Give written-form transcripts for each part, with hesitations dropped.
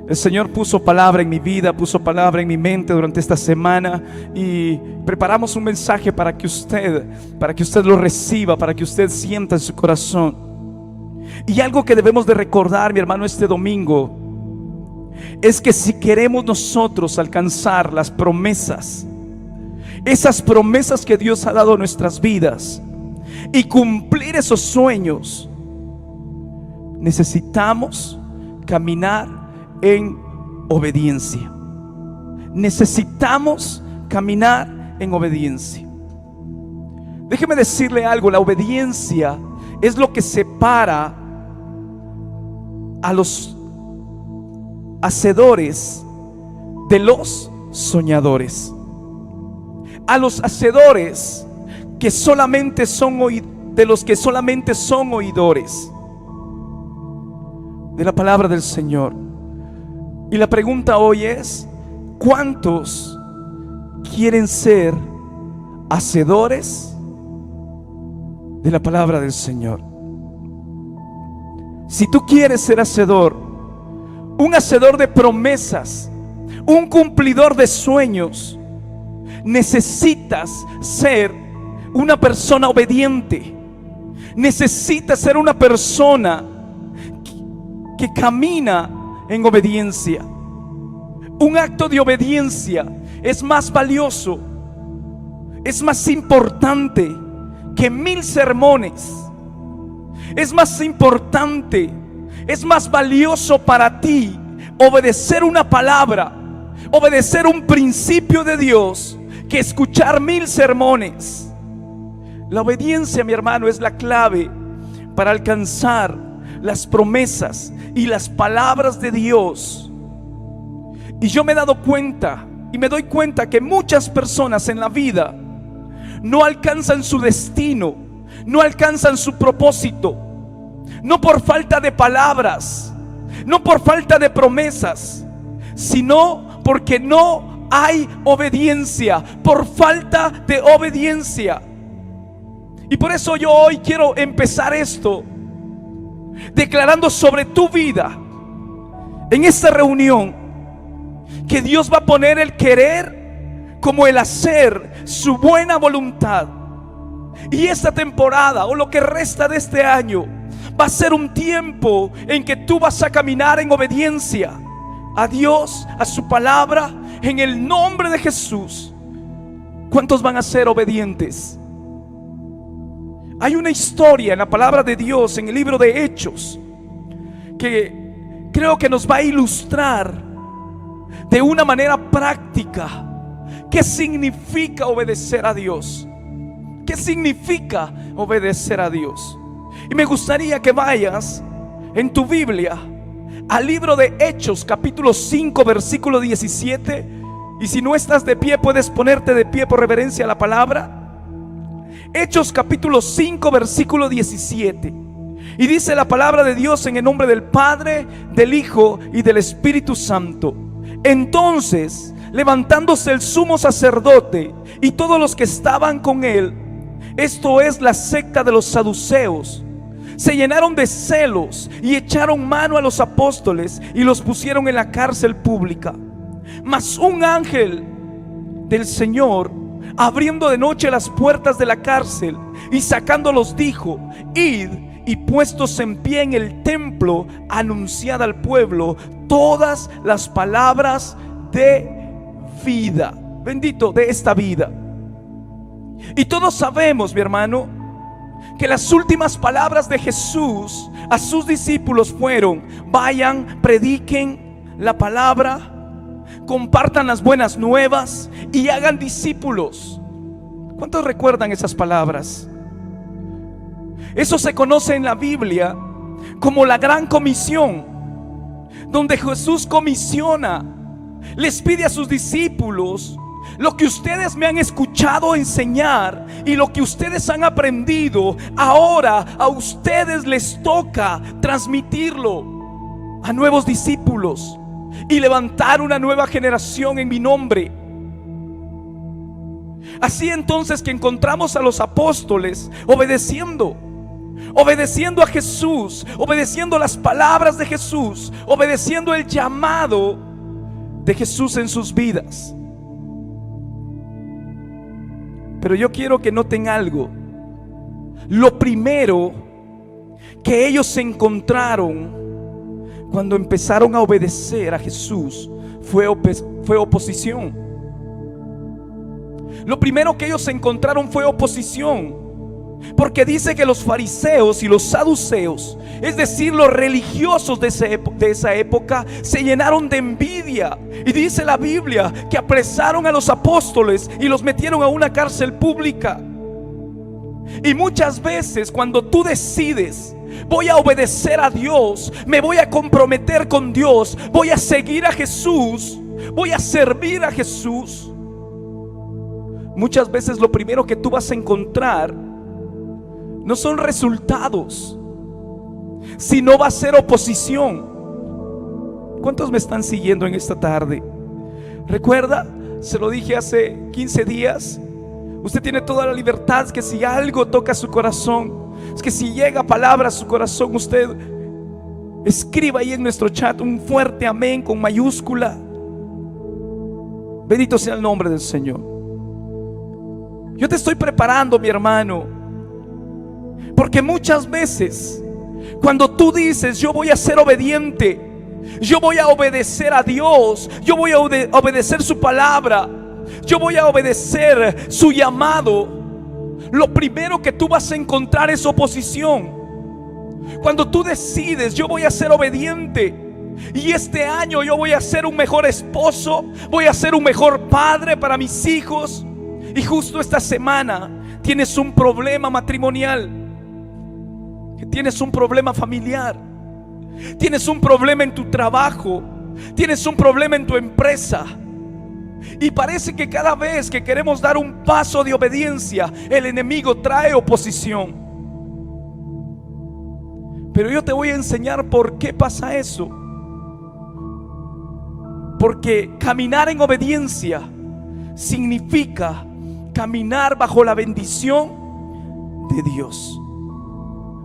El Señor puso palabra en mi vida, puso palabra en mi mente durante esta semana, y preparamos un mensaje para que usted lo reciba, para que usted sienta en su corazón. Y algo que debemos de recordar, mi hermano, este domingo, es que si queremos nosotros alcanzar las promesas, esas promesas que Dios ha dado a nuestras vidas, y cumplir esos sueños, necesitamos caminar en obediencia. Necesitamos caminar en obediencia. Déjeme decirle algo: la obediencia es lo que separa a los hacedores de los soñadores. A los hacedores que solamente son de los que solamente son oidores de la palabra del Señor. Y la pregunta hoy es: ¿cuántos quieren ser hacedores de la palabra del Señor? Si tú quieres ser hacedor, un hacedor de promesas, un cumplidor de sueños, necesitas ser una persona obediente. Necesitas ser una persona que camina en obediencia. Un acto de obediencia es más valioso, es más importante que 1000 sermones. Es más importante, es más valioso para ti obedecer una palabra, obedecer un principio de Dios, que escuchar 1000 sermones. La obediencia, mi hermano, es la clave para alcanzar las promesas y las palabras de Dios. Y yo me he dado cuenta, y me doy cuenta, que muchas personas en la vida no alcanzan su destino, no alcanzan su propósito, no por falta de palabras, no por falta de promesas, sino porque no hay obediencia, por falta de obediencia. Y por eso yo hoy quiero empezar esto declarando sobre tu vida, en esta reunión, que Dios va a poner el querer como el hacer, su buena voluntad. Y esta temporada, o lo que resta de este año, va a ser un tiempo en que tú vas a caminar en obediencia a Dios, a su palabra, en el nombre de Jesús. ¿Cuántos van a ser obedientes? Hay una historia en la palabra de Dios, en el libro de Hechos, que creo que nos va a ilustrar de una manera práctica qué significa obedecer a Dios. ¿Qué significa obedecer a Dios? Y me gustaría que vayas en tu Biblia al libro de Hechos, capítulo 5, versículo 17. Y si no estás de pie, puedes ponerte de pie por reverencia a la palabra. Hechos capítulo 5, versículo 17. Y dice la palabra de Dios en el nombre del Padre, del Hijo y del Espíritu Santo. Entonces, levantándose el sumo sacerdote y todos los que estaban con él, esto es la secta de los saduceos, se llenaron de celos y echaron mano a los apóstoles y los pusieron en la cárcel pública. Mas un ángel del Señor, abriendo de noche las puertas de la cárcel y sacándolos, dijo: id y puestos en pie en el templo, anunciad al pueblo todas las palabras de vida. Bendito, de esta vida. Y todos sabemos, mi hermano, que las últimas palabras de Jesús a sus discípulos fueron: vayan, prediquen la palabra, compartan las buenas nuevas y hagan discípulos. ¿Cuántos recuerdan esas palabras? Eso se conoce en la Biblia como la Gran Comisión, donde Jesús comisiona, les pide a sus discípulos: lo que ustedes me han escuchado enseñar y lo que ustedes han aprendido, ahora a ustedes les toca transmitirlo a nuevos discípulos y levantar una nueva generación en mi nombre. Así entonces que encontramos a los apóstoles obedeciendo obedeciendo a Jesús, obedeciendo las palabras de Jesús, obedeciendo el llamado de Jesús en sus vidas. Pero yo quiero que noten algo. Lo primero que ellos encontraron cuando empezaron a obedecer a Jesús fue oposición. Lo primero que ellos encontraron fue oposición. Porque dice que los fariseos y los saduceos, es decir, los religiosos de esa época, se llenaron de envidia. Y dice la Biblia que apresaron a los apóstoles y los metieron a una cárcel pública. Y muchas veces cuando tú decides: voy a obedecer a Dios, me voy a comprometer con Dios, voy a seguir a Jesús, voy a servir a Jesús, muchas veces lo primero que tú vas a encontrar no son resultados, sino va a ser oposición. ¿Cuántos me están siguiendo en esta tarde? Recuerda, se lo dije hace 15 días, usted tiene toda la libertad, que si algo toca su corazón, es que si llega palabra a su corazón, usted escriba ahí en nuestro chat un fuerte amén con mayúscula. Bendito sea el nombre del Señor. Yo te estoy preparando, mi hermano, porque muchas veces cuando tú dices: yo voy a ser obediente, yo voy a obedecer a Dios, yo voy a obedecer su palabra, yo voy a obedecer su llamado, lo primero que tú vas a encontrar es oposición. Cuando tú decides: yo voy a ser obediente, y este año yo voy a ser un mejor esposo, voy a ser un mejor padre para mis hijos, y justo esta semana tienes un problema matrimonial, tienes un problema familiar, tienes un problema en tu trabajo, tienes un problema en tu empresa, y parece que cada vez que queremos dar un paso de obediencia, el enemigo trae oposición. Pero yo te voy a enseñar por qué pasa eso. Porque caminar en obediencia significa caminar bajo la bendición de Dios.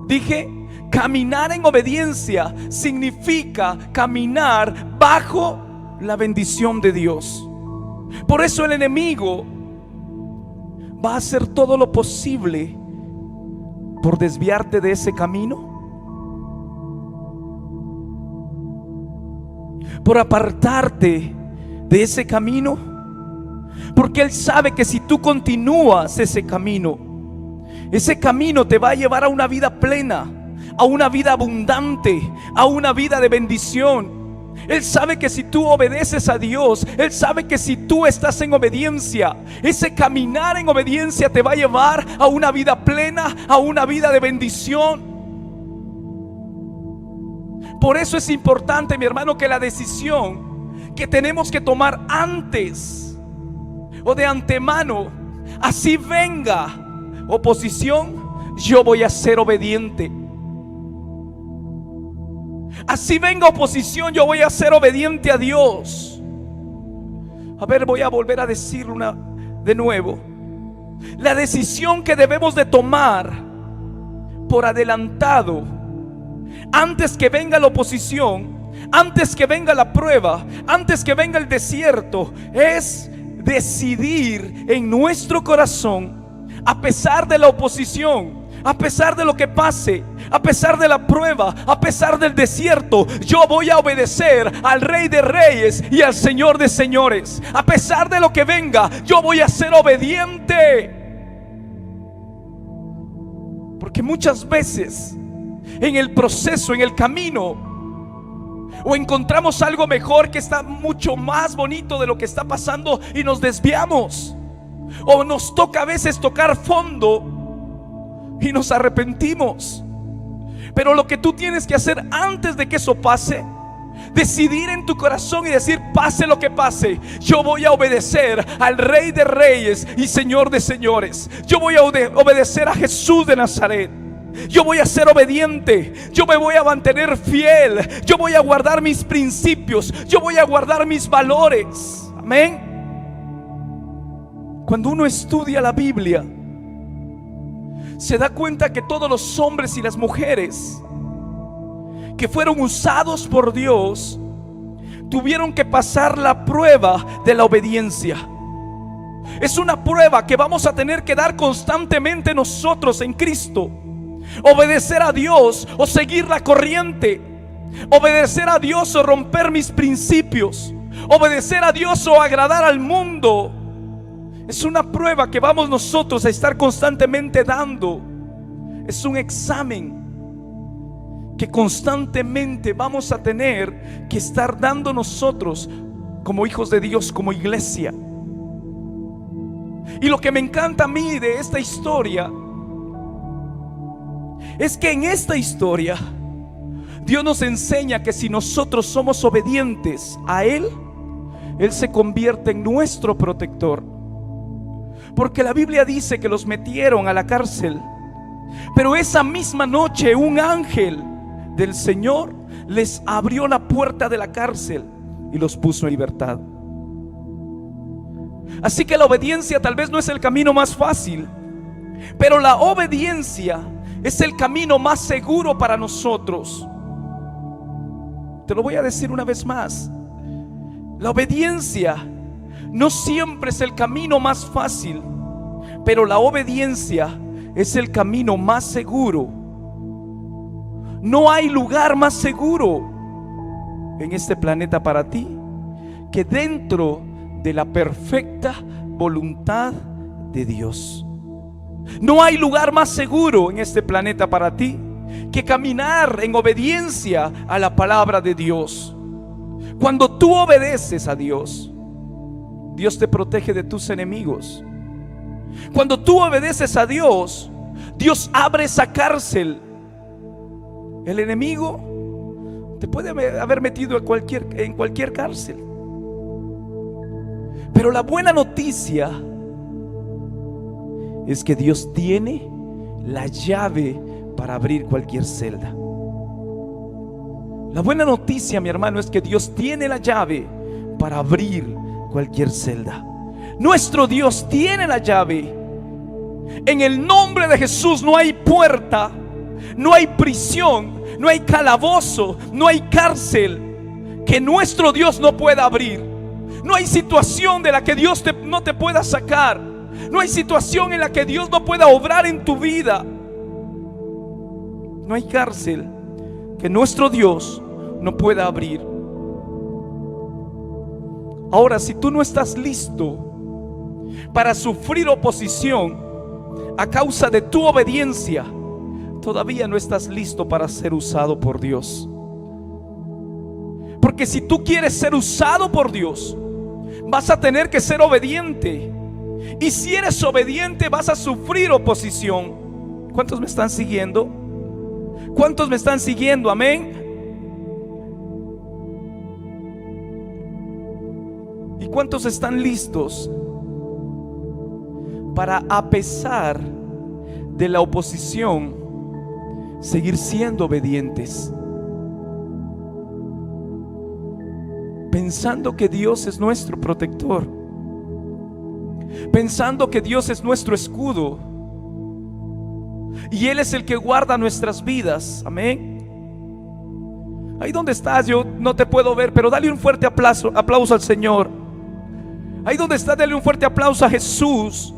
Dije, caminar en obediencia significa caminar bajo la bendición de Dios. Por eso el enemigo va a hacer todo lo posible por desviarte de ese camino, por apartarte de ese camino, porque él sabe que si tú continúas ese camino te va a llevar a una vida plena, a una vida abundante, a una vida de bendición. Él sabe que si tú obedeces a Dios, Él sabe que si tú estás en obediencia, ese caminar en obediencia te va a llevar a una vida plena, a una vida de bendición. Por eso es importante, mi hermano, que la decisión que tenemos que tomar antes o de antemano, así venga oposición, yo voy a ser obediente. Así venga oposición, yo voy a ser obediente a Dios. A ver, voy a volver a decirlo de nuevo. La decisión que debemos de tomar por adelantado, antes que venga la oposición, antes que venga la prueba, antes que venga el desierto, es decidir en nuestro corazón, a pesar de la oposición, a pesar de lo que pase, a pesar de la prueba, a pesar del desierto, yo voy a obedecer al Rey de Reyes y al Señor de Señores. A pesar de lo que venga, yo voy a ser obediente. Porque muchas veces en el proceso, en el camino, o encontramos algo mejor que está mucho más bonito de lo que está pasando y nos desviamos, o nos toca a veces tocar fondo y nos arrepentimos. Pero lo que tú tienes que hacer antes de que eso pase, decidir en tu corazón y decir: pase lo que pase, yo voy a obedecer al Rey de Reyes y Señor de Señores. Yo voy a obedecer a Jesús de Nazaret. Yo voy a ser obediente, yo me voy a mantener fiel, yo voy a guardar mis principios, yo voy a guardar mis valores. Amén. Cuando uno estudia la Biblia, se da cuenta que todos los hombres y las mujeres que fueron usados por Dios tuvieron que pasar la prueba de la obediencia. Es una prueba que vamos a tener que dar constantemente nosotros en Cristo. Obedecer a Dios o seguir la corriente. Obedecer a Dios o romper mis principios. Obedecer a Dios o agradar al mundo. Es una prueba que vamos nosotros a estar constantemente dando. Es un examen que constantemente vamos a tener que estar dando nosotros como hijos de Dios, como iglesia. Y lo que me encanta a mí de esta historia es que en esta historia Dios nos enseña que si nosotros somos obedientes a Él, Él se convierte en nuestro protector. Porque la Biblia dice que los metieron a la cárcel, pero esa misma noche un ángel del Señor les abrió la puerta de la cárcel y los puso en libertad. Así que la obediencia tal vez no es el camino más fácil, pero la obediencia es el camino más seguro para nosotros. Te lo voy a decir una vez más. La obediencia no siempre es el camino más fácil, pero la obediencia es el camino más seguro. No hay lugar más seguro en este planeta para ti que dentro de la perfecta voluntad de Dios. No hay lugar más seguro en este planeta para ti que caminar en obediencia a la palabra de Dios. Cuando tú obedeces a Dios, Dios te protege de tus enemigos. Cuando tú obedeces a Dios, Dios abre esa cárcel. El enemigo te puede haber metido en cualquier cárcel. Pero la buena noticia es que Dios tiene la llave para abrir cualquier celda. La buena noticia, mi hermano, es que Dios tiene la llave para abrir cualquier celda. Nuestro Dios tiene la llave. En el nombre de Jesús no hay puerta, no hay prisión, no hay calabozo, no hay cárcel que nuestro Dios no pueda abrir. No hay situación de la que Dios no te pueda sacar. No hay situación en la que Dios no pueda obrar en tu vida. No hay cárcel que nuestro Dios no pueda abrir. Ahora, si tú no estás listo para sufrir oposición a causa de tu obediencia, todavía no estás listo para ser usado por Dios. Porque si tú quieres ser usado por Dios, vas a tener que ser obediente. Y si eres obediente, vas a sufrir oposición. ¿Cuántos me están siguiendo? ¿Cuántos me están siguiendo? Amén. ¿Y cuántos están listos para, a pesar de la oposición, seguir siendo obedientes? Pensando que Dios es nuestro protector, pensando que Dios es nuestro escudo y Él es el que guarda nuestras vidas. Amén. Ahí donde estás, yo no te puedo ver, pero dale un fuerte aplauso al Señor. Ahí donde estás, dale un fuerte aplauso a Jesús,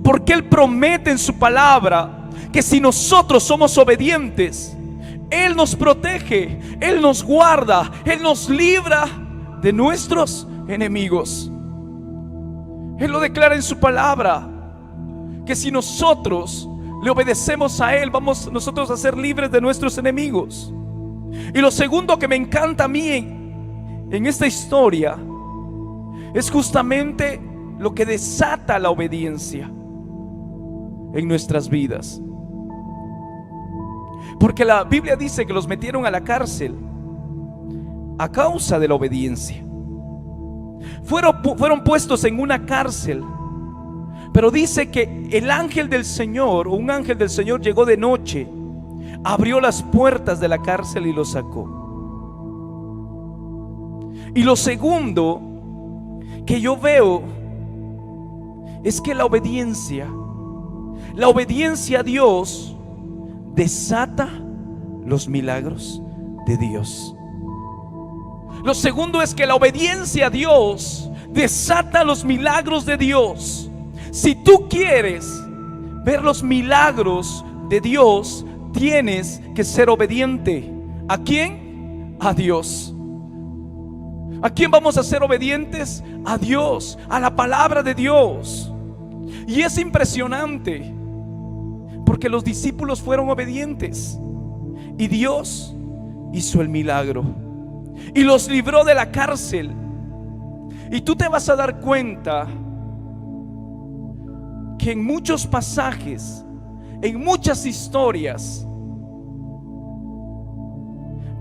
porque Él promete en su palabra que si nosotros somos obedientes, Él nos protege, Él nos guarda, Él nos libra de nuestros enemigos. Él lo declara en su palabra, que si nosotros le obedecemos a Él, vamos nosotros a ser libres de nuestros enemigos. Y lo segundo que me encanta a mí en esta historia es justamente lo que desata la obediencia en nuestras vidas. Porque la Biblia dice que los metieron a la cárcel a causa de la obediencia. Fueron puestos en una cárcel, pero dice que el ángel del Señor, o un ángel del Señor, llegó de noche, abrió las puertas de la cárcel y los sacó. Y lo segundo que yo veo es que la obediencia La obediencia a Dios desata los milagros de Dios. Lo segundo es que la obediencia a Dios desata los milagros de Dios. Si tú quieres ver los milagros de Dios, tienes que ser obediente. ¿A quién? A Dios. ¿A quién vamos a ser obedientes? A Dios, a la palabra de Dios. Y es impresionante, porque los discípulos fueron obedientes y Dios hizo el milagro y los libró de la cárcel. Y tú te vas a dar cuenta que en muchos pasajes, en muchas historias,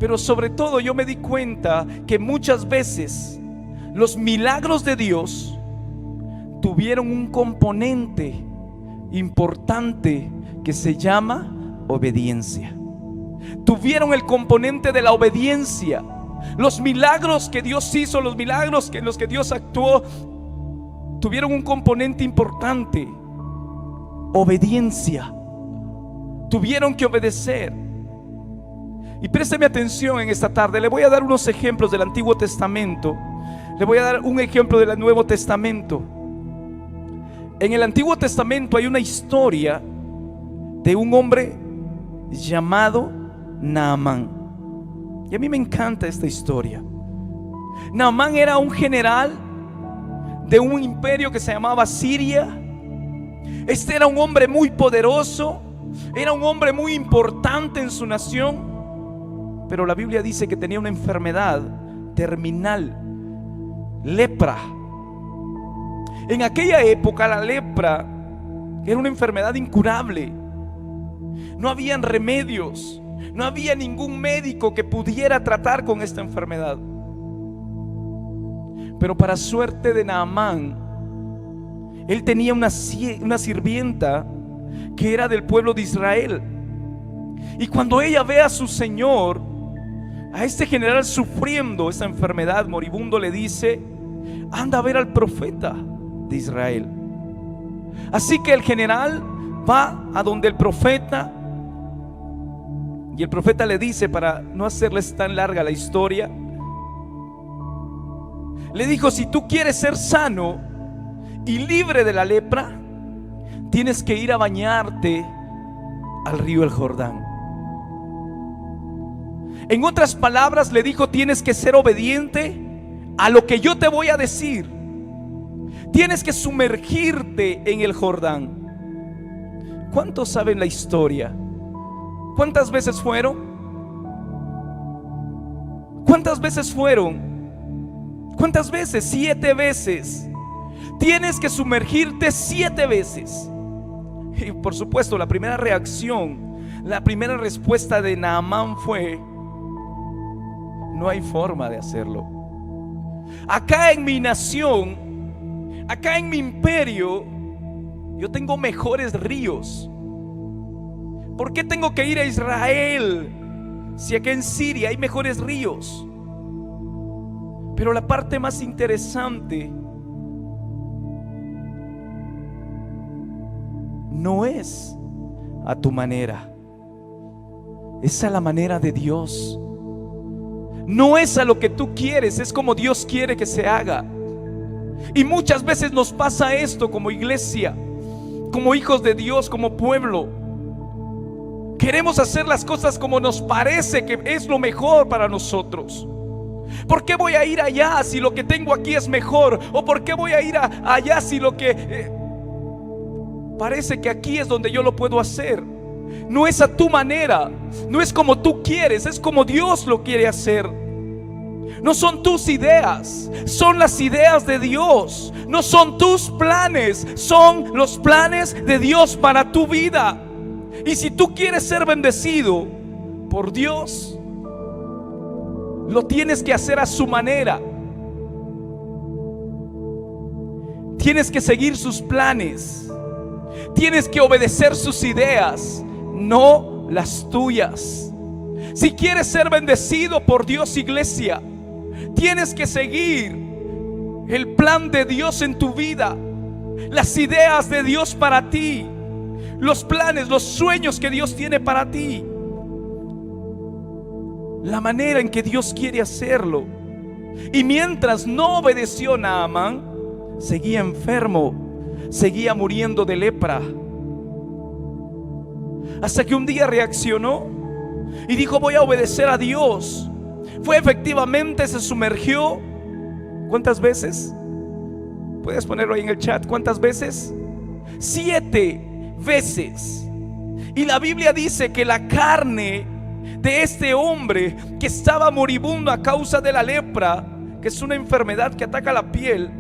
pero sobre todo yo me di cuenta que muchas veces los milagros de Dios tuvieron un componente importante que se llama obediencia. Tuvieron el componente de la obediencia. Los milagros que Dios hizo, los milagros en los que Dios actuó, tuvieron un componente importante: obediencia. Tuvieron que obedecer. Y présteme atención en esta tarde. Le voy a dar unos ejemplos del Antiguo Testamento. Le voy a dar un ejemplo del Nuevo Testamento. En el Antiguo Testamento hay una historia de un hombre llamado Naamán. Y a mí me encanta esta historia. Naamán era un general de un imperio que se llamaba Siria. Este era un hombre muy poderoso, era un hombre muy importante en su nación. Pero la Biblia dice que tenía una enfermedad terminal, lepra. En aquella época la lepra era una enfermedad incurable. No habían remedios, no había ningún médico que pudiera tratar con esta enfermedad. Pero para suerte de Naamán, él tenía una sirvienta que era del pueblo de Israel. Y cuando ella ve a su señor, a este general sufriendo esta enfermedad, moribundo, le dice: anda a ver al profeta de Israel. Así que el general va a donde el profeta, y el profeta le dice, para no hacerles tan larga la historia, le dijo: si tú quieres ser sano y libre de la lepra, tienes que ir a bañarte al río el Jordán. En otras palabras, le dijo: tienes que ser obediente a lo que yo te voy a decir. Tienes que sumergirte en el Jordán. ¿Cuántos saben la historia? ¿Cuántas veces fueron? ¿Cuántas veces fueron? ¿Cuántas veces? 7 veces. Tienes que sumergirte 7 veces. Y por supuesto, la primera reacción, la primera respuesta de Naamán fue: no hay forma de hacerlo. Acá en mi nación, acá en mi imperio, yo tengo mejores ríos. ¿Por qué tengo que ir a Israel si acá en Siria hay mejores ríos? Pero la parte más interesante no es a tu manera, es a la manera de Dios. No es a lo que tú quieres, es como Dios quiere que se haga. Y muchas veces nos pasa esto como iglesia, como hijos de Dios, como pueblo. Queremos hacer las cosas como nos parece que es lo mejor para nosotros. ¿Por qué voy a ir allá si lo que tengo aquí es mejor? ¿O por qué voy a ir allá si lo que parece que aquí es donde yo lo puedo hacer? No es a tu manera, no es como tú quieres, es como Dios lo quiere hacer. No son tus ideas, son las ideas de Dios. No son tus planes, son los planes de Dios para tu vida. Y si tú quieres ser bendecido por Dios, lo tienes que hacer a su manera. Tienes que seguir sus planes. Tienes que obedecer sus ideas, no las tuyas. Si quieres ser bendecido por Dios, iglesia, tienes que seguir el plan de Dios en tu vida, las ideas de Dios para ti. los planes, los sueños que Dios tiene para ti, la manera en que Dios quiere hacerlo. Y mientras no obedeció Naamán, seguía enfermo, seguía muriendo de lepra, hasta que un día reaccionó y dijo: voy a obedecer a Dios. Fue efectivamente, se sumergió. ¿Cuántas veces? Puedes ponerlo ahí en el chat. ¿Cuántas veces? 7 veces. Y la Biblia dice que la carne de este hombre que estaba moribundo a causa de la lepra, que es una enfermedad que ataca la piel,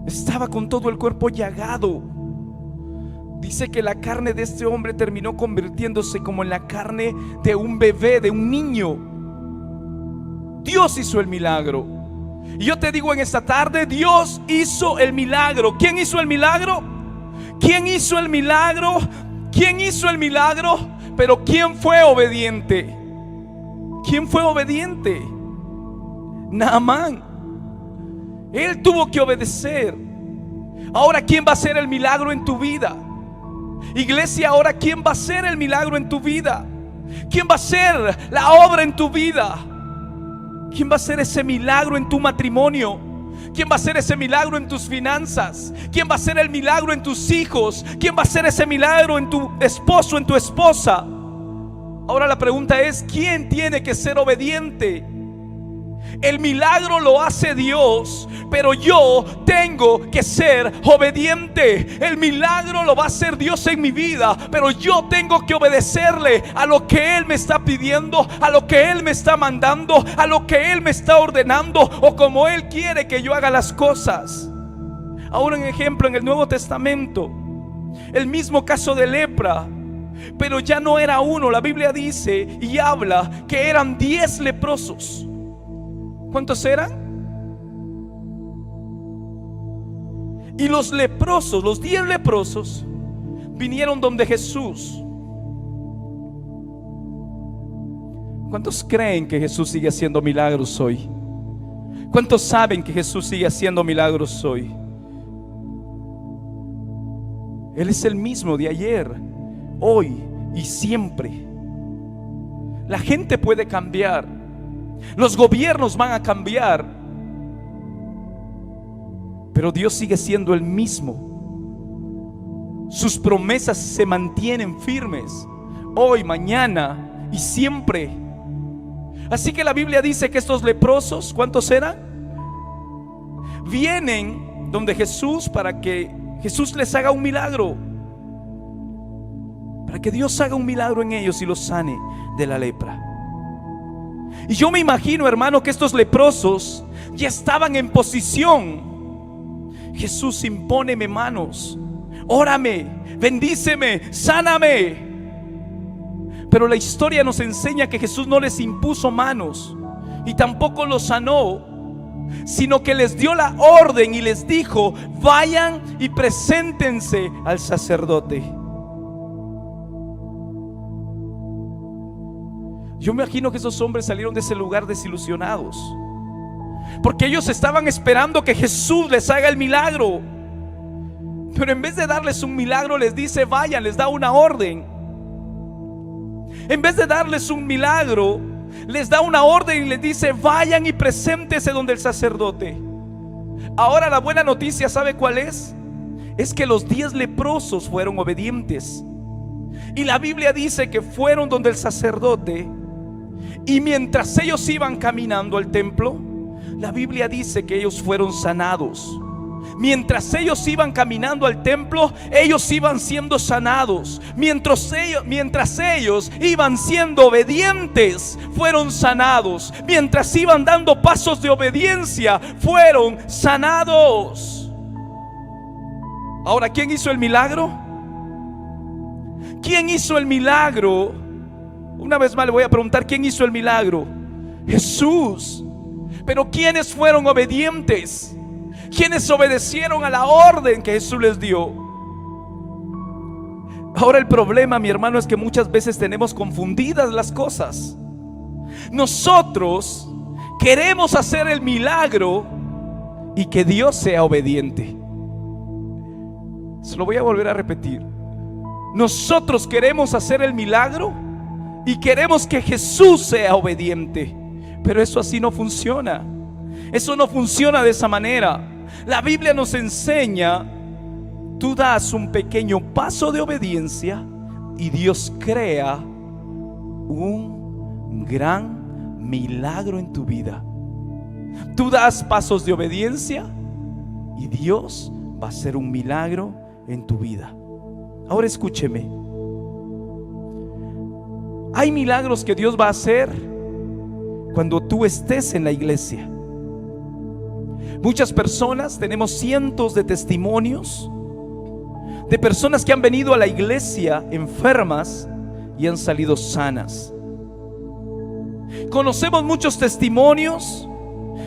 estaba con todo el cuerpo llagado. Dice que la carne de este hombre terminó convirtiéndose como en la carne de un bebé, de un niño. Dios hizo el milagro. Y yo te digo en esta tarde, Dios hizo el milagro. ¿Quién hizo el milagro? ¿Quién hizo el milagro? ¿Quién hizo el milagro? Pero ¿quién fue obediente? ¿Quién fue obediente? Naamán. Él tuvo que obedecer. Ahora, ¿quién va a hacer el milagro en tu vida? Iglesia, ahora, ¿quién va a hacer el milagro en tu vida? ¿Quién va a hacer la obra en tu vida? ¿Quién va a hacer ese milagro en tu matrimonio? ¿Quién va a hacer ese milagro en tus finanzas? ¿Quién va a hacer el milagro en tus hijos? ¿Quién va a hacer ese milagro en tu esposo, en tu esposa? Ahora la pregunta es: ¿quién tiene que ser obediente? El milagro lo hace Dios, pero yo tengo que ser obediente. El milagro lo va a hacer Dios en mi vida, pero yo tengo que obedecerle a lo que Él me está pidiendo, a lo que Él me está mandando, a lo que Él me está ordenando, o como Él quiere que yo haga las cosas. Ahora, un ejemplo en el Nuevo Testamento, el mismo caso de lepra, pero ya no era uno. La Biblia dice y habla que eran 10 leprosos. ¿Cuántos eran? Y los leprosos, los 10 leprosos, vinieron donde Jesús. ¿Cuántos creen que Jesús sigue haciendo milagros hoy? ¿Cuántos saben que Jesús sigue haciendo milagros hoy? Él es el mismo de ayer, hoy y siempre. La gente puede cambiar, los gobiernos van a cambiar, pero Dios sigue siendo el mismo. Sus promesas se mantienen firmes hoy, mañana y siempre. Así que la Biblia dice que estos leprosos, ¿cuántos eran? Vienen donde Jesús para que Jesús les haga un milagro, para que Dios haga un milagro en ellos y los sane de la lepra. Y yo me imagino, hermano, que estos leprosos ya estaban en posición. Jesús, impóneme manos, órame, bendíceme, sáname. Pero la historia nos enseña que Jesús no les impuso manos y tampoco los sanó, sino que les dio la orden y les dijo: vayan y preséntense al sacerdote. Yo me imagino que esos hombres salieron de ese lugar desilusionados, porque ellos estaban esperando que Jesús les haga el milagro. Pero en vez de darles un milagro, les dice: vayan, les da una orden. En vez de darles un milagro, les da una orden y les dice: vayan y preséntense donde el sacerdote. Ahora la buena noticia, ¿sabe cuál es? Es que los 10 leprosos fueron obedientes. Y la Biblia dice que fueron donde el sacerdote, y mientras ellos iban caminando al templo, la Biblia dice que ellos fueron sanados. Mientras ellos iban caminando al templo, ellos iban siendo sanados. Mientras ellos iban siendo obedientes, fueron sanados. Mientras iban dando pasos de obediencia, fueron sanados. Ahora, ¿quién hizo el milagro? ¿Quién hizo el milagro? Una vez más le voy a preguntar: ¿quién hizo el milagro? Jesús. Pero ¿quiénes fueron obedientes? ¿Quiénes obedecieron a la orden que Jesús les dio? Ahora el problema, mi hermano, es que muchas veces tenemos confundidas las cosas. Nosotros queremos hacer el milagro y que Dios sea obediente. Se lo voy a volver a repetir. Nosotros queremos hacer el milagro y queremos que Jesús sea obediente, pero eso así no funciona. Eso no funciona de esa manera. La Biblia nos enseña: tú das un pequeño paso de obediencia y Dios crea un gran milagro en tu vida. Tú das pasos de obediencia y Dios va a hacer un milagro en tu vida. Ahora escúcheme. Hay milagros que Dios va a hacer cuando tú estés en la iglesia. Muchas personas, tenemos cientos de testimonios de personas que han venido a la iglesia enfermas y han salido sanas. Conocemos muchos testimonios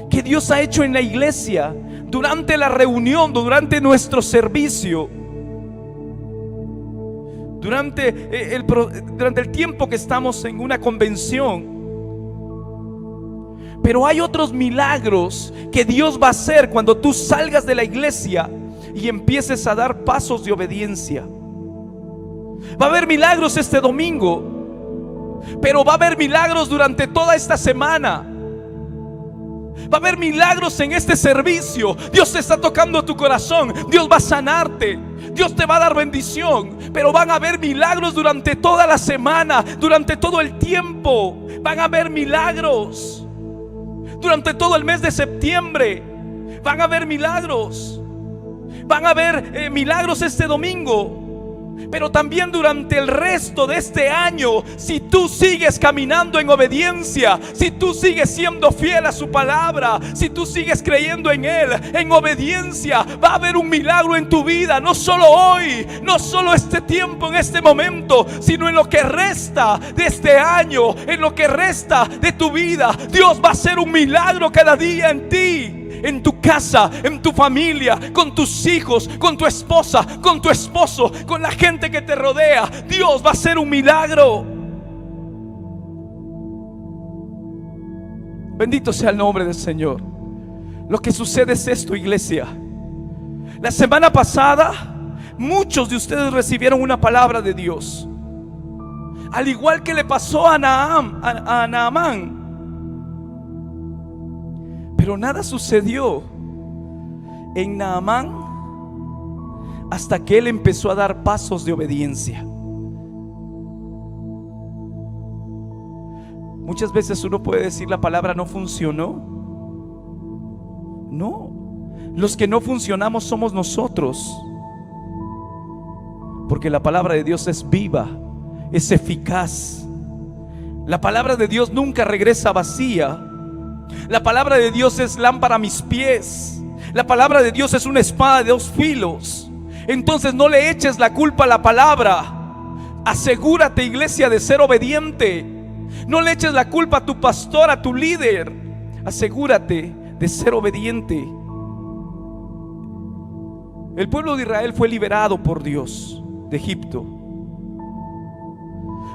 que Dios ha hecho en la iglesia durante la reunión, durante nuestro servicio, durante el tiempo que estamos en una convención. Pero hay otros milagros que Dios va a hacer cuando tú salgas de la iglesia y empieces a dar pasos de obediencia. Va a haber milagros este domingo, pero va a haber milagros durante toda esta semana. Va a haber milagros en este servicio. Dios te está tocando tu corazón. Dios va a sanarte. Dios te va a dar bendición. Pero van a haber milagros durante toda la semana, durante todo el tiempo. Van a haber milagros durante todo el mes de septiembre. Van a haber milagros. Van a haber milagros este domingo. Pero también durante el resto de este año, si tú sigues caminando en obediencia, si tú sigues siendo fiel a su palabra, si tú sigues creyendo en Él, en obediencia, va a haber un milagro en tu vida. No solo hoy, no solo este tiempo, en este momento, sino en lo que resta de este año, en lo que resta de tu vida. Dios va a hacer un milagro cada día en ti, en tu casa, en tu familia, con tus hijos, con tu esposa, con tu esposo, con la gente que te rodea. Dios va a hacer un milagro. Bendito sea el nombre del Señor. Lo que sucede es esto, iglesia. La semana pasada muchos de ustedes recibieron una palabra de Dios, al igual que le pasó a Naamán. Pero nada sucedió en Naamán hasta que él empezó a dar pasos de obediencia. Muchas veces uno puede decir: la palabra no funcionó. No, los que no funcionamos somos nosotros, porque la palabra de Dios es viva, es eficaz. La palabra de Dios nunca regresa vacía. La palabra de Dios es lámpara a mis pies. La palabra de Dios es una espada de dos filos. Entonces no le eches la culpa a la palabra. Asegúrate, iglesia, de ser obediente. No le eches la culpa a tu pastor, a tu líder. Asegúrate de ser obediente. El pueblo de Israel fue liberado por Dios de Egipto,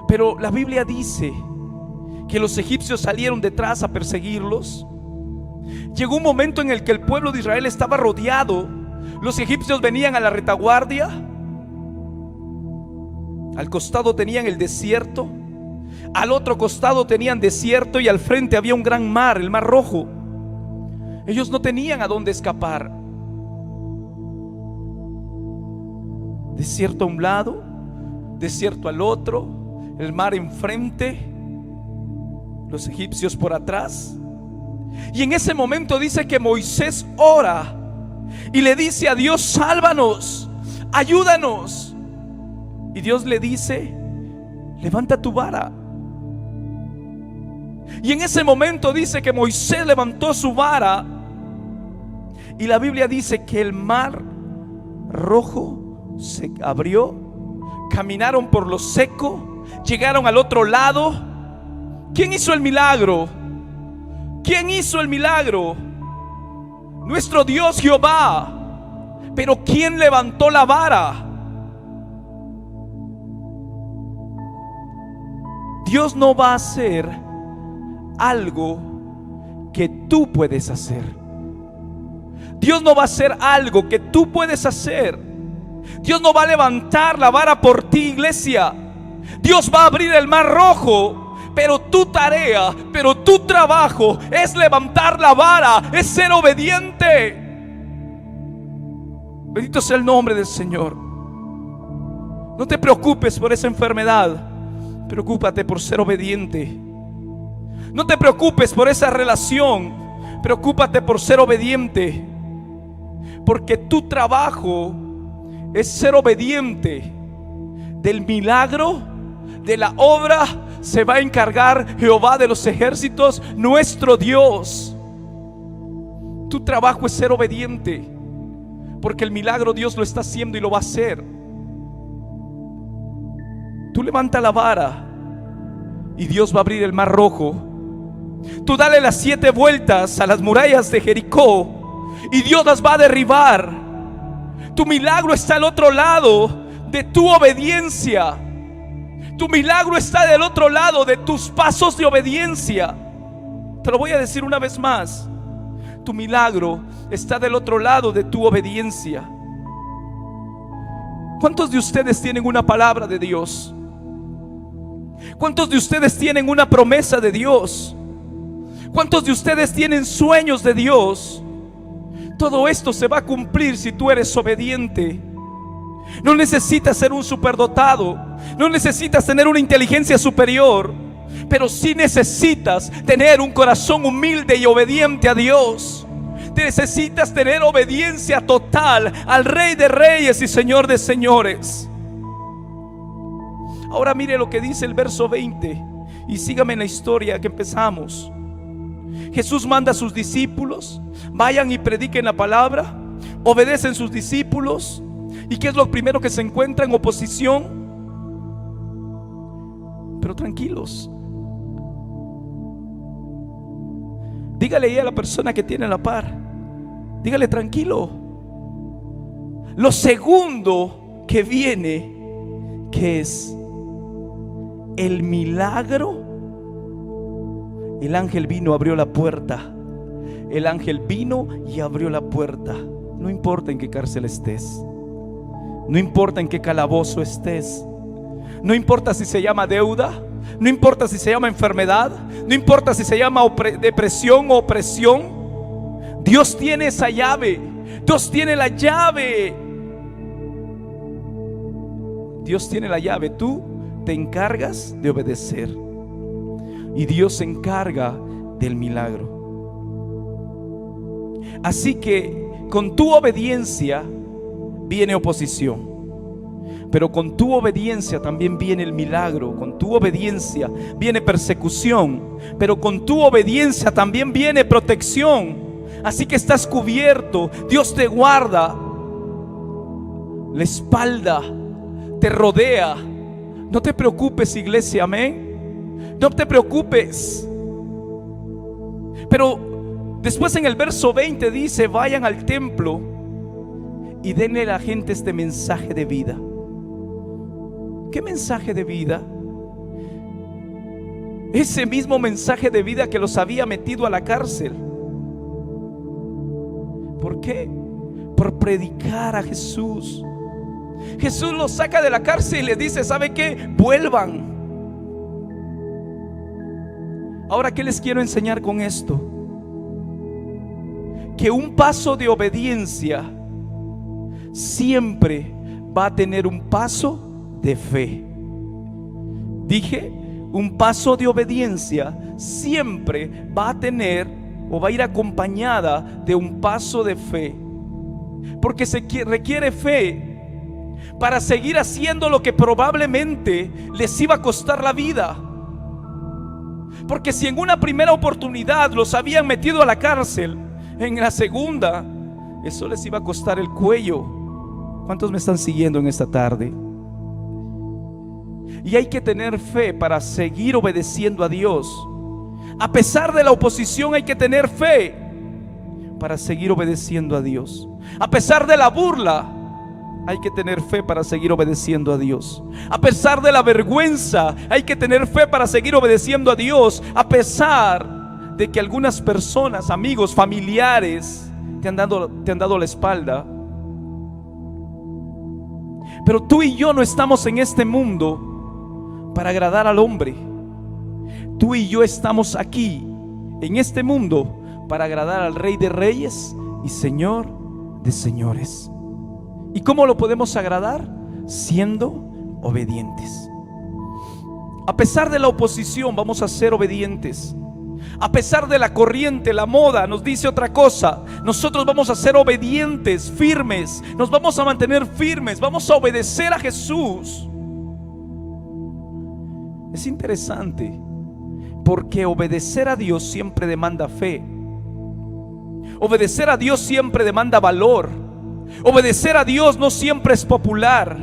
pero la Biblia dice que los egipcios salieron detrás a perseguirlos. Llegó un momento en el que el pueblo de Israel estaba rodeado. Los egipcios venían a la retaguardia. Al costado tenían el desierto, al otro costado tenían desierto, y al frente había un gran mar, el Mar Rojo. Ellos no tenían a dónde escapar. Desierto a un lado, desierto al otro, el mar enfrente, los egipcios por atrás. Y en ese momento dice que Moisés ora y le dice a Dios: sálvanos, ayúdanos. Y Dios le dice: levanta tu vara. Y en ese momento dice que Moisés levantó su vara, y la Biblia dice que el Mar Rojo se abrió. Caminaron por lo seco, llegaron al otro lado. ¿Quién hizo el milagro? ¿Quién hizo el milagro? Nuestro Dios Jehová. Pero ¿quién levantó la vara? Dios no va a hacer algo que tú puedes hacer. Dios no va a hacer algo que tú puedes hacer. Dios no va a levantar la vara por ti, iglesia. Dios va a abrir el mar rojo, pero tu tarea, pero tu trabajo es levantar la vara, es ser obediente. Bendito sea el nombre del Señor. No te preocupes por esa enfermedad, preocúpate por ser obediente. No te preocupes por esa relación, preocúpate por ser obediente. Porque tu trabajo es ser obediente. Del milagro, de la obra, se va a encargar Jehová de los ejércitos, nuestro Dios. Tu trabajo es ser obediente, porque el milagro Dios lo está haciendo y lo va a hacer. Tú levanta la vara y Dios va a abrir el mar rojo. Tú dale las 7 vueltas a las murallas de Jericó y Dios las va a derribar. Tu milagro está al otro lado de tu obediencia. Tu milagro está del otro lado de tus pasos de obediencia. Te lo voy a decir una vez más. Tu milagro está del otro lado de tu obediencia. ¿Cuántos de ustedes tienen una palabra de Dios? ¿Cuántos de ustedes tienen una promesa de Dios? ¿Cuántos de ustedes tienen sueños de Dios? Todo esto se va a cumplir si tú eres obediente. No necesitas ser un superdotado, no necesitas tener una inteligencia superior, pero sí necesitas tener un corazón humilde y obediente a Dios. Necesitas tener obediencia total al Rey de Reyes y Señor de Señores. Ahora mire lo que dice el verso 20 y sígame en la historia que empezamos. Jesús manda a sus discípulos, vayan y prediquen la palabra. Obedecen sus discípulos. ¿Y qué es lo primero que se encuentra? En oposición. Pero tranquilos. Dígale ahí a la persona que tiene a la par, dígale tranquilo. Lo segundo que viene, ¿qué es? El milagro. El ángel vino, abrió la puerta. El ángel vino y abrió la puerta. No importa en qué cárcel estés, no importa en qué calabozo estés, no importa si se llama deuda, no importa si se llama enfermedad, no importa si se llama depresión o opresión. Dios tiene esa llave. Dios tiene la llave. Dios tiene la llave. Tú te encargas de obedecer y Dios se encarga del milagro. Así que con tu obediencia viene oposición, pero con tu obediencia también viene el milagro. Con tu obediencia viene persecución, pero con tu obediencia también viene protección. Así que estás cubierto. Dios te guarda, la espalda te rodea. No te preocupes, iglesia, amén. No te preocupes. Pero después en el verso 20 dice: vayan al templo y denle a la gente este mensaje de vida. ¿Qué mensaje de vida? Ese mismo mensaje de vida que los había metido a la cárcel. ¿Por qué? Por predicar a Jesús. Jesús los saca de la cárcel y les dice: ¿sabe qué? Vuelvan. Ahora, ¿qué les quiero enseñar con esto? Que un paso de obediencia siempre va a tener un paso de fe. Dije, un paso de obediencia siempre va a tener o va a ir acompañada de un paso de fe, porque se requiere fe para seguir haciendo lo que probablemente les iba a costar la vida. Porque si en una primera oportunidad los habían metido a la cárcel, en la segunda eso les iba a costar el cuello. ¿Cuántos me están siguiendo en esta tarde? Y hay que tener fe para seguir obedeciendo a Dios. A pesar de la oposición hay que tener fe para seguir obedeciendo a Dios. A pesar de la burla hay que tener fe para seguir obedeciendo a Dios. A pesar de la vergüenza hay que tener fe para seguir obedeciendo a Dios. A pesar de que algunas personas, amigos, familiares te han dado la espalda, Pero tú y yo no estamos en este mundo para agradar al hombre. Tú y yo estamos aquí en este mundo para agradar al Rey de Reyes y Señor de Señores. ¿Y cómo lo podemos agradar? Siendo obedientes. A pesar de la oposición, vamos a ser obedientes. A pesar de la corriente, la moda nos dice otra cosa, nosotros vamos a ser obedientes, firmes. Nos vamos a mantener firmes, vamos a obedecer a Jesús. Es interesante, porque obedecer a Dios siempre demanda fe. Obedecer a Dios siempre demanda valor. Obedecer a Dios no siempre es popular.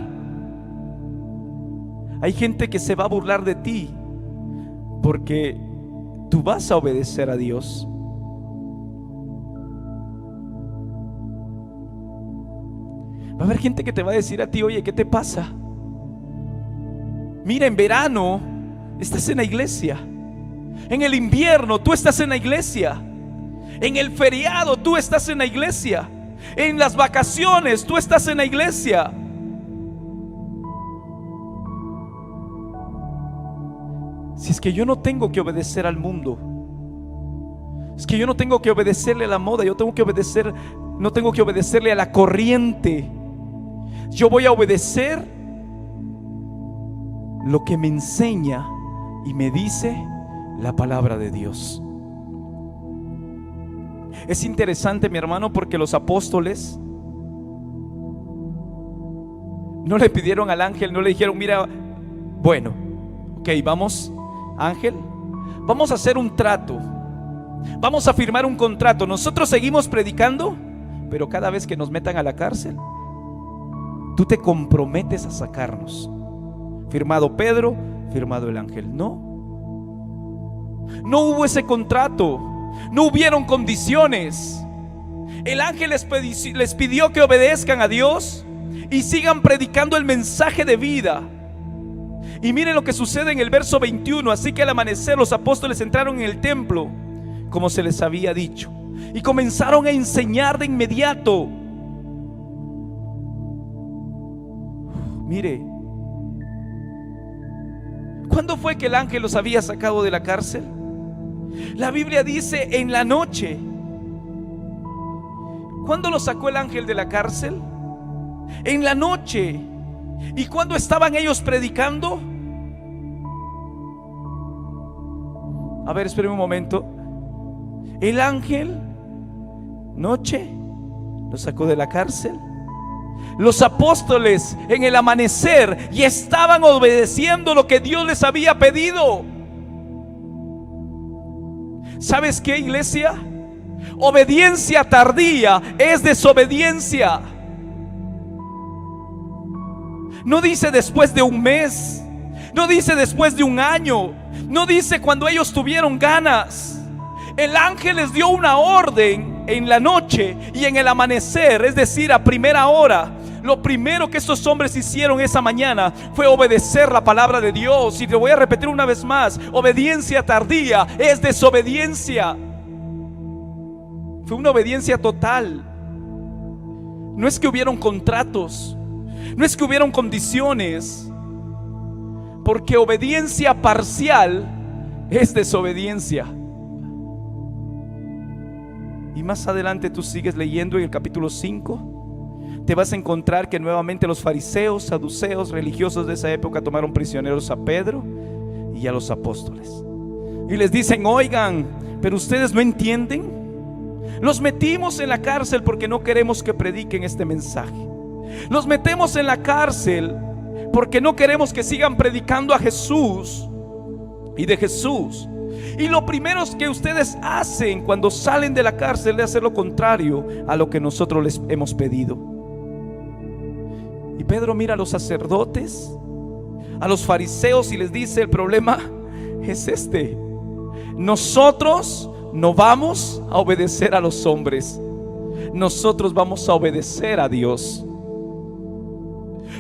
Hay gente que se va a burlar de ti porque tú vas a obedecer a Dios. Va a haber gente que te va a decir a ti: oye, ¿qué te pasa? Mira, en verano estás en la iglesia. En el invierno tú estás en la iglesia. En el feriado tú estás en la iglesia. En las vacaciones tú estás en la iglesia. Si es que yo no tengo que obedecer al mundo, es que yo no tengo que obedecerle a la moda, yo tengo que obedecer, no tengo que obedecerle a la corriente. Yo voy a obedecer lo que me enseña y me dice la palabra de Dios. Es interesante, mi hermano, porque los apóstoles no le pidieron al ángel, no le dijeron: mira, bueno, ok, vamos, ángel, vamos a hacer un trato, vamos a firmar un contrato. Nosotros seguimos predicando, pero cada vez que nos metan a la cárcel, tú te comprometes a sacarnos. Firmado Pedro, firmado el ángel. No hubo ese contrato. No hubieron condiciones. El ángel les pidió que obedezcan a Dios y sigan predicando el mensaje de vida. Y miren lo que sucede en el verso 21. Así que al amanecer los apóstoles entraron en el templo, como se les había dicho, y comenzaron a enseñar de inmediato. Mire, ¿cuándo fue que el ángel los había sacado de la cárcel? La Biblia dice: en la noche. ¿Cuándo los sacó el ángel de la cárcel? En la noche. ¿Y cuándo estaban ellos predicando? A ver, espérenme un momento. El ángel, noche, los sacó de la cárcel. Los apóstoles en el amanecer y estaban obedeciendo lo que Dios les había pedido. ¿Sabes qué, iglesia? Obediencia tardía es desobediencia. No dice después de un mes, no dice después de un año, no dice cuando ellos tuvieron ganas. El ángel les dio una orden en la noche y en el amanecer, es decir, a primera hora. Lo primero que estos hombres hicieron esa mañana fue obedecer la palabra de Dios. Y te voy a repetir una vez más: obediencia tardía es desobediencia. Fue una obediencia total. No es que hubieron contratos, no es que hubieron condiciones, porque obediencia parcial es desobediencia. Y más adelante tú sigues leyendo en el capítulo 5, te vas a encontrar que nuevamente los fariseos, saduceos, religiosos de esa época tomaron prisioneros a Pedro y a los apóstoles. Y les dicen: oigan, pero ustedes no entienden. Los metimos en la cárcel porque no queremos que prediquen este mensaje. Los metemos en la cárcel porque no queremos que sigan predicando a Jesús y de Jesús. Y lo primero que ustedes hacen cuando salen de la cárcel es hacer lo contrario a lo que nosotros les hemos pedido. Y Pedro mira a los sacerdotes, a los fariseos, y les dice: el problema es este: nosotros no vamos a obedecer a los hombres, nosotros vamos a obedecer a Dios.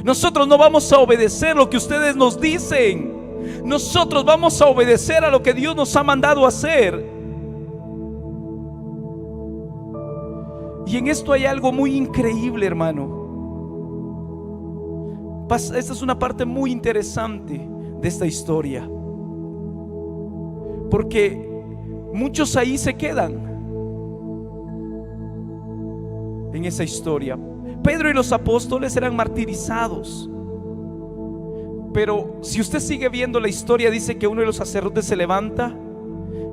Nosotros no vamos a obedecer lo que ustedes nos dicen, nosotros vamos a obedecer a lo que Dios nos ha mandado hacer. Y en esto hay algo muy increíble, hermano. Esta es una parte muy interesante de esta historia, porque muchos ahí se quedan en esa historia. Pedro y los apóstoles eran martirizados, pero si usted sigue viendo la historia, dice que uno de los sacerdotes se levanta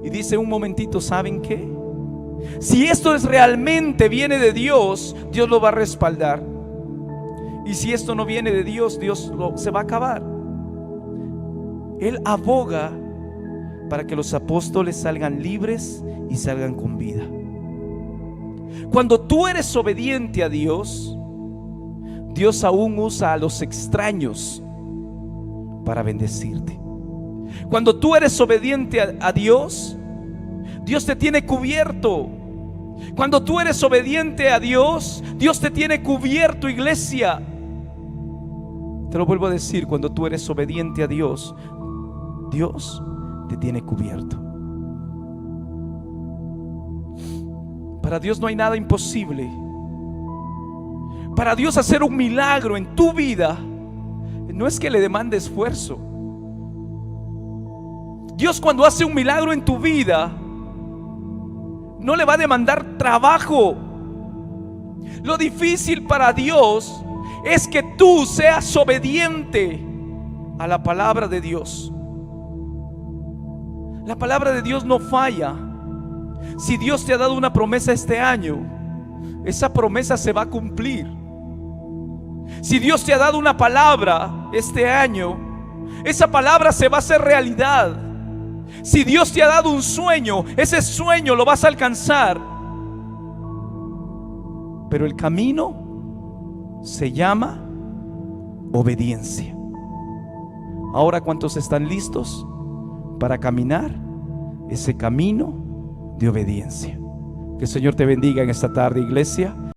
y dice: un momentito, ¿saben qué? Si esto es realmente viene de Dios, Dios lo va a respaldar, y si esto no viene de Dios, se va a acabar. Él aboga para que los apóstoles salgan libres y salgan con vida. Cuando tú eres obediente a Dios, Dios aún usa a los extraños para bendecirte. Cuando tú eres obediente a Dios, Dios te tiene cubierto. Cuando tú eres obediente a Dios, Dios te tiene cubierto, iglesia. Te lo vuelvo a decir: cuando tú eres obediente a Dios, Dios te tiene cubierto. Para Dios no hay nada imposible. Para Dios hacer un milagro en tu vida no es que le demande esfuerzo. Dios, cuando hace un milagro en tu vida, no le va a demandar trabajo. Lo difícil para Dios es que tú seas obediente a la palabra de Dios. La palabra de Dios no falla. Si Dios te ha dado una promesa este año, esa promesa se va a cumplir. Si Dios te ha dado una palabra este año, esa palabra se va a hacer realidad. Si Dios te ha dado un sueño, ese sueño lo vas a alcanzar. Pero el camino se llama obediencia. Ahora, ¿cuántos están listos para caminar ese camino de obediencia? Que el Señor te bendiga en esta tarde, iglesia.